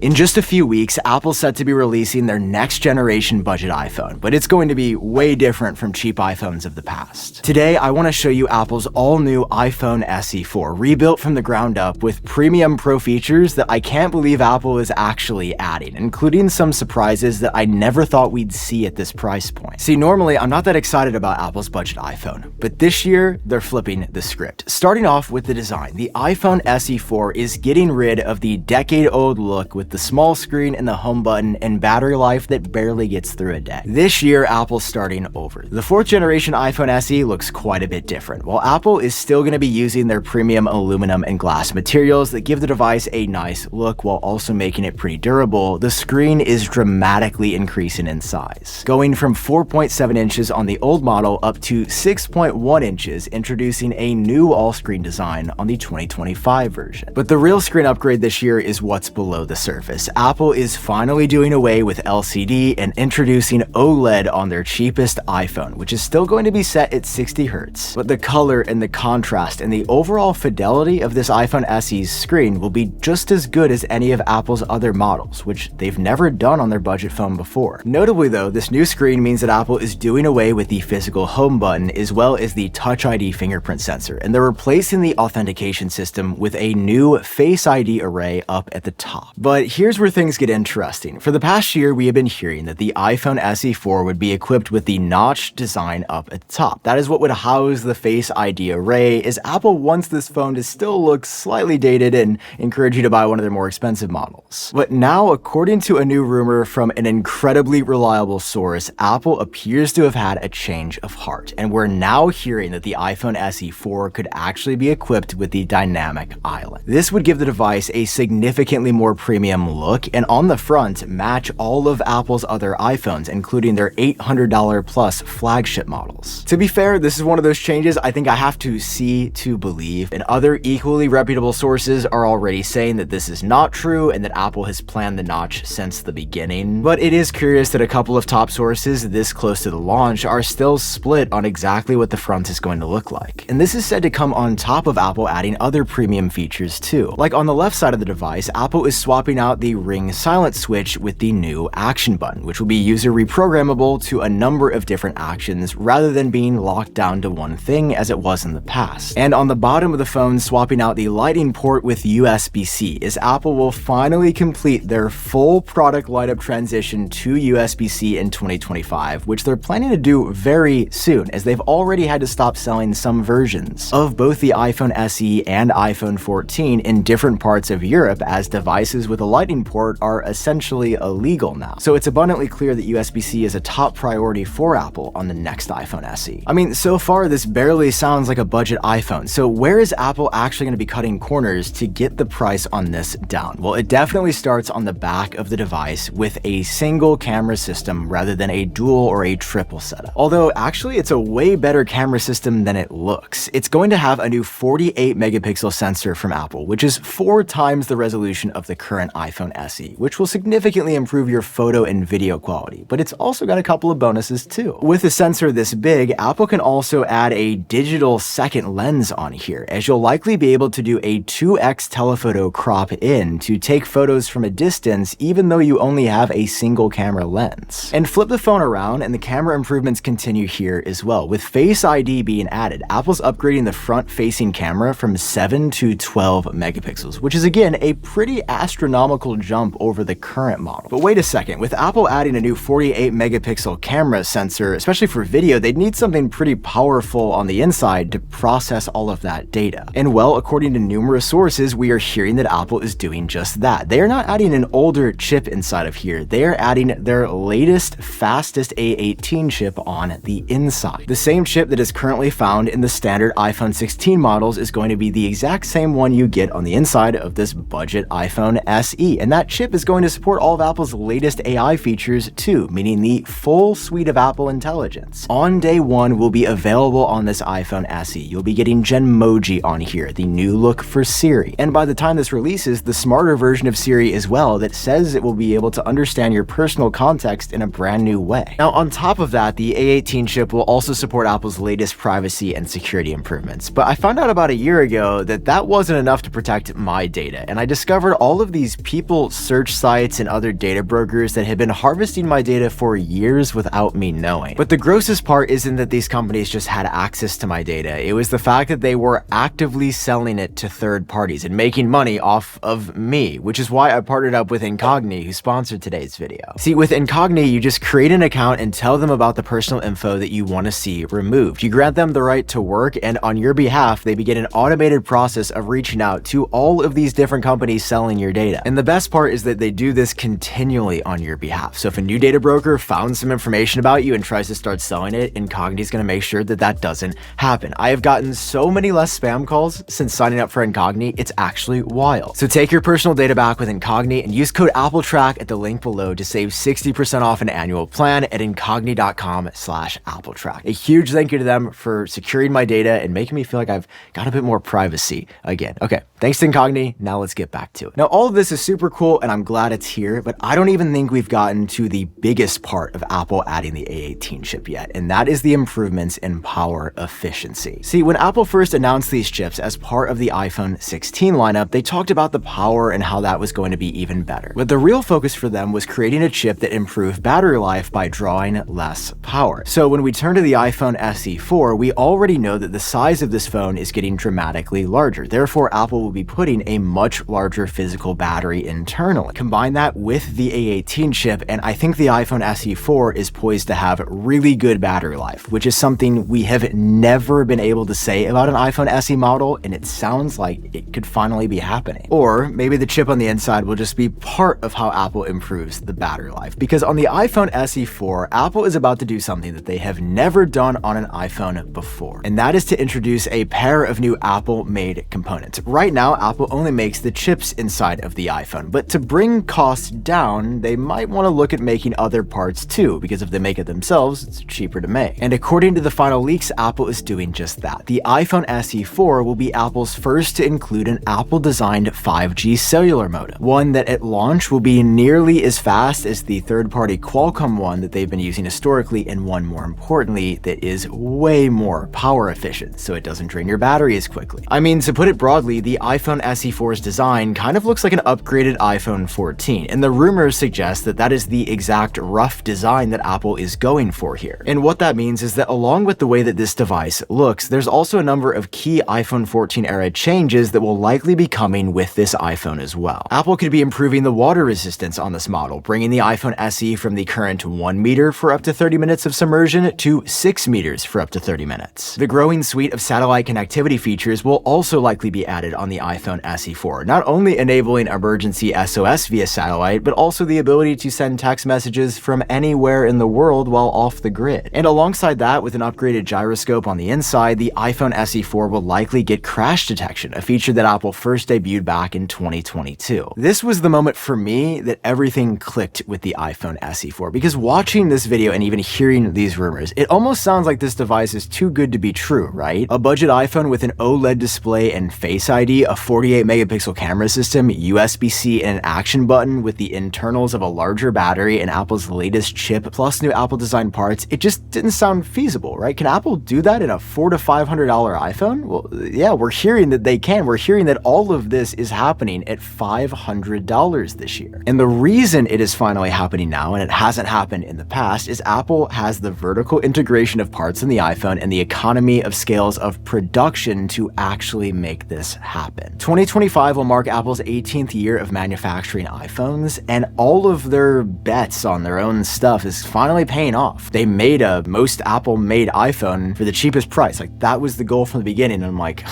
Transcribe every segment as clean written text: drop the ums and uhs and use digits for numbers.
In just a few weeks, Apple's set to be releasing their next generation budget iPhone, but it's going to be way different from cheap iPhones of the past. Today, I want to show you Apple's all-new iPhone SE4, rebuilt from the ground up with premium pro features that I can't believe Apple is actually adding, including some surprises that I never thought we'd see at this price point. See, normally I'm not that excited about Apple's budget iPhone, but this year they're flipping the script. Starting off with the design, the iPhone SE4 is getting rid of the decade-old look with the small screen and the home button and battery life that barely gets through a day. This year, Apple's starting over. The 4th generation iPhone SE looks quite a bit different. While Apple is still going to be using their premium aluminum and glass materials that give the device a nice look while also making it pretty durable, the screen is dramatically increasing in size, going from 4.7 inches on the old model up to 6.1 inches, introducing a new all-screen design on the 2025 version. But the real screen upgrade this year is what's below the surface. Apple is finally doing away with LCD and introducing OLED on their cheapest iPhone, which is still going to be set at 60 Hz. But the color and the contrast and the overall fidelity of this iPhone SE's screen will be just as good as any of Apple's other models, which they've never done on their budget phone before. Notably though, this new screen means that Apple is doing away with the physical home button as well as the Touch ID fingerprint sensor, and they're replacing the authentication system with a new Face ID array up at the top. But here's where things get interesting. For the past year, we have been hearing that the iPhone SE4 would be equipped with the notch design up at the top. That is what would house the Face ID array, as Apple wants this phone to still look slightly dated and encourage you to buy one of their more expensive models. But now, according to a new rumor from an incredibly reliable source, Apple appears to have had a change of heart, and we're now hearing that the iPhone SE4 could actually be equipped with the dynamic island. This would give the device a significantly more premium look, and on the front, match all of Apple's other iPhones, including their $800 plus flagship models. To be fair, this is one of those changes I think I have to see to believe, and other equally reputable sources are already saying that this is not true and that Apple has planned the notch since the beginning. But it is curious that a couple of top sources this close to the launch are still split on exactly what the front is going to look like. And this is said to come on top of Apple adding other premium features too. Like on the left side of the device, Apple is swapping out the ring silent switch with the new action button, which will be user reprogrammable to a number of different actions rather than being locked down to one thing as it was in the past. And on the bottom of the phone, swapping out the Lightning port with USB-C, as Apple will finally complete their full product lineup transition to USB-C in 2025, which they're planning to do very soon, as they've already had to stop selling some versions of both the iPhone SE and iPhone 14 in different parts of Europe, as devices with a Lightning port are essentially illegal now. So it's abundantly clear that USB-C is a top priority for Apple on the next iPhone SE. I mean, so far this barely sounds like a budget iPhone, so where is Apple actually going to be cutting corners to get the price on this down? Well, it definitely starts on the back of the device with a single camera system rather than a dual or a triple setup. Although actually it's a way better camera system than it looks. It's going to have a new 48 megapixel sensor from Apple, which is 4 times the resolution of the current iPhone SE, which will significantly improve your photo and video quality, but it's also got a couple of bonuses too. With a sensor this big, Apple can also add a digital second lens on here, as you'll likely be able to do a 2x telephoto crop in to take photos from a distance even though you only have a single camera lens. And flip the phone around and the camera improvements continue here as well. With Face ID being added, Apple's upgrading the front-facing camera from 7 to 12 megapixels, which is again a pretty astronomical jump over the current model. But wait a second, with Apple adding a new 48 megapixel camera sensor, especially for video, they'd need something pretty powerful on the inside to process all of that data. And well, according to numerous sources, we are hearing that Apple is doing just that. They are not adding an older chip inside of here, they are adding their latest, fastest A18 chip on the inside. The same chip that is currently found in the standard iPhone 16 models is going to be the exact same one you get on the inside of this budget iPhone SE, and that chip is going to support all of Apple's latest AI features too, meaning the full suite of Apple Intelligence. On day one will be available on this iPhone SE. You'll be getting Genmoji on here, the new look for Siri, and by the time this releases, the smarter version of Siri as well that says it will be able to understand your personal context in a brand new way. Now on top of that, the A18 chip will also support Apple's latest privacy and security improvements, but I found out about a year ago that that wasn't enough to protect my data, and I discovered all of these people, search sites, and other data brokers that have been harvesting my data for years without me knowing. But the grossest part isn't that these companies just had access to my data. It was the fact that they were actively selling it to third parties and making money off of me, which is why I partnered up with Incogni, who sponsored today's video. See, with Incogni, you just create an account and tell them about the personal info that you want to see removed. You grant them the right to work, and on your behalf, they begin an automated process of reaching out to all of these different companies selling your data. And the best part is that they do this continually on your behalf. So if a new data broker found some information about you and tries to start selling it, Incogni is going to make sure that that doesn't happen. I have gotten so many less spam calls since signing up for Incogni, it's actually wild. So take your personal data back with Incogni and use code AppleTrack at the link below to save 60% off an annual plan at incogni.com/AppleTrack. A huge thank you to them for securing my data and making me feel like I've got a bit more privacy again. Okay, thanks to Incogni. Now let's get back to it. Now, all of this is super cool and I'm glad it's here, but I don't even think we've gotten to the biggest part of Apple adding the A18 chip yet, and that is the improvements in power efficiency. See, when Apple first announced these chips as part of the iPhone 16 lineup, they talked about the power and how that was going to be even better. But the real focus for them was creating a chip that improved battery life by drawing less power. So when we turn to the iPhone SE 4, we already know that the size of this phone is getting dramatically larger. Therefore, Apple will be putting a much larger physical battery internally. Combine that with the A18 chip, and I think the iPhone SE 4 is poised to have really good battery life, which is something we have never been able to say about an iPhone SE model, and it sounds like it could finally be happening. Or maybe the chip on the inside will just be part of how Apple improves the battery life, because on the iPhone SE 4, Apple is about to do something that they have never done on an iPhone before, and that is to introduce a pair of new Apple-made components. Right now, Apple only makes the chips inside of the iPhone, but to bring costs down, they might want to look at making other parts too, because if they make it themselves, it's cheaper to make. And according to the final leaks, Apple is doing just that. The iPhone SE 4 will be Apple's first to include an Apple-designed 5G cellular modem, one that at launch will be nearly as fast as the third-party Qualcomm one that they've been using historically, and one more importantly, that is way more power efficient, so it doesn't drain your battery as quickly. I mean, to put it broadly, the iPhone SE 4's design kind of looks like an upgraded iPhone 14, and the rumors suggest that that is the exact rough design that Apple is going for here. And what that means is that along with the way that this device looks, there's also a number of key iPhone 14 era changes that will likely be coming with this iPhone as well. Apple could be improving the water resistance on this model, bringing the iPhone SE from the current 1 meter for up to 30 minutes of submersion to 6 meters for up to 30 minutes. The growing suite of satellite connectivity features will also likely be added on the iPhone SE 4, not only enabling emergency SOS via satellite, but also the ability to send text messages from anywhere in the world while off the grid. And alongside that, with an upgraded gyroscope on the inside, the iPhone SE 4 will likely get crash detection, a feature that Apple first debuted back in 2022. This was the moment for me that everything clicked with the iPhone SE 4, because watching this video and even hearing these rumors, it almost sounds like this device is too good to be true, right? A budget iPhone with an OLED display and Face ID, a 48 megapixel camera system, USB-C, and an action button with the internals of a larger battery and Apple's latest chip, plus new Apple design parts. It just didn't sound feasible, right? Can Apple do that in a $400 to $500 iPhone? Well, yeah, we're hearing that they can. We're hearing that all of this is happening at $500 this year. And the reason it is finally happening now, and it hasn't happened in the past, is Apple has the vertical integration of parts in the iPhone and the economy of scales of production to actually make this happen. 2025 will mark Apple's 18th year of manufacturing iPhones, and all of their bets on their own stuff is finally paying off. They made a most Apple-made iPhone for the cheapest price. Like, that was the goal from the beginning, and I'm like,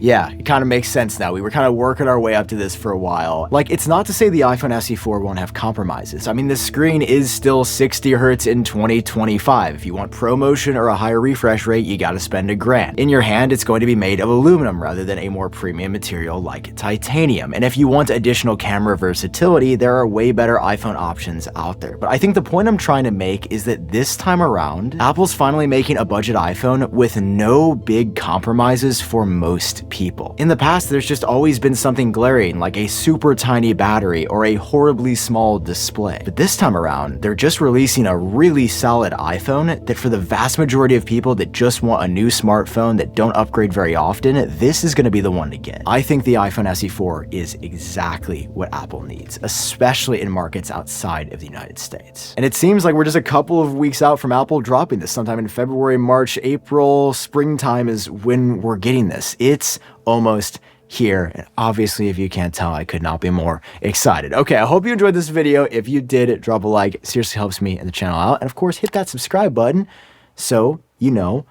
yeah, it kind of makes sense now. We were kind of working our way up to this for a while. Like, it's not to say the iPhone SE 4 won't have compromises. I mean, the screen is still 60 Hz in 2025. If you want ProMotion or a higher refresh rate, you gotta spend $1,000. In your hand, it's going to be made of aluminum rather than a more premium material like titanium. And if you want additional camera versatility, there are way better iPhone options out there. But I think the point I'm trying to make is that this time around, Apple's finally making a budget iPhone with no big compromises for most people. In the past, there's just always been something glaring, like a super tiny battery or a horribly small display. But this time around, they're just releasing a really solid iPhone that for the vast majority of people that just want a new smartphone that don't upgrade very often, this is gonna be the one to get. I think the iPhone SE4 is exactly what Apple needs, especially in markets outside of the United States. And it seems like we're just a couple of weeks out from Apple dropping this. Sometime in February, March, April, springtime is when we're getting this. It's almost here. And obviously, if you can't tell, I could not be more excited. Okay, I hope you enjoyed this video. If you did, drop a like. It seriously helps me and the channel out. And of course, hit that subscribe button so you know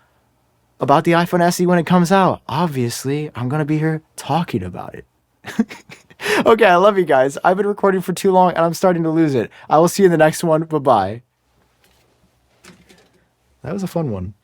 about the iPhone SE when it comes out. Obviously, I'm gonna be here talking about it. Okay, I love you guys. I've been recording for too long and I'm starting to lose it. I will see you in the next one. Bye-bye. That was a fun one.